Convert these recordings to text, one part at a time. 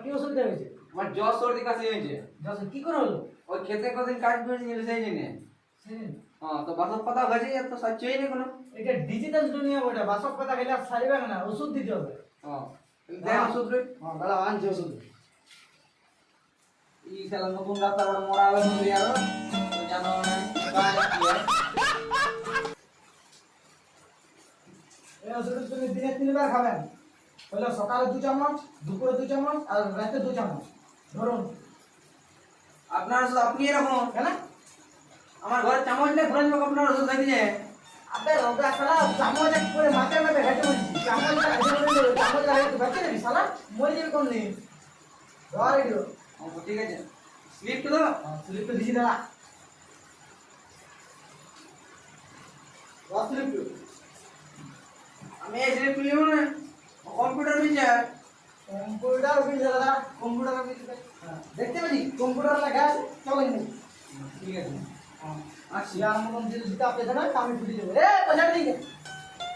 কি অসুবিধা হয়েছে? আমার জ্বর সর্দি কাশি হয়েছে। যশোর কি করে হলো? ওই খেতে কদিন কাজ করে নিয়ে সেই জন্য। সেদিন হ্যাঁ তো বাসক পাতা গেছে তো সাচ্চই নেই কোনো। এটা ডিজিটাল দুনিয়া বটে, বাসক কথা গেলে আর সারিবে না, ওষুধ দিতে হবে। হ্যাঁ দেন ওষুধ রে। হ্যাঁ দাঁড়া আনছি ওষুধ। এই শালা নতুন ডাক্তার বড় মরা হবে মরি আর তো জানো না গায় কি হয়। এই ওষুধ তুমি দিনে 3 বার খাবেন। হলো সকালে 2 চামচ, দুপুরে 2 চামচ আর রাতে 2 চামচ। ধরুন আপনার ওষুধ আপনি এরকম কেন? আমার ঘরে চামচ নেই ঘরে যাবো আপনার ওষুধ খাই দিয়ে। আবে রোগা শালা চামচ এক করে মাথায় মাথায় হেঁটে বলছি। চামচটা হেঁটে বলছি, চামচ লাগিয়ে বাঁচে নাকি শালা? মরে যাবে কোন দিন। ধর এগুলো। ঠিক আছে স্লিপ তো দাও। স্লিপ তো দিছি দাঁড়া। স্লিপ তো। আমি এই স্লিপ নিব না কম্পিউটার নিচে। কম্পিউটার অফিস দাদা, কম্পিউটার অফিস। দেখতে পাচ্ছি কম্পিউটার লেখা আছে, চলো নি। ঠিক আছে আচ্ছা আমার মতন দিল দিতে আপনি দেন আমি ফুটি দেব। এ পয়সা দিই।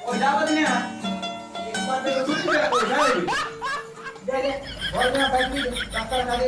ওই যাবো দিনে একবার দেখো ছুটি করে পয়সা দিই। দে দে, ভয় না বাইক দিই, টাকা না দে।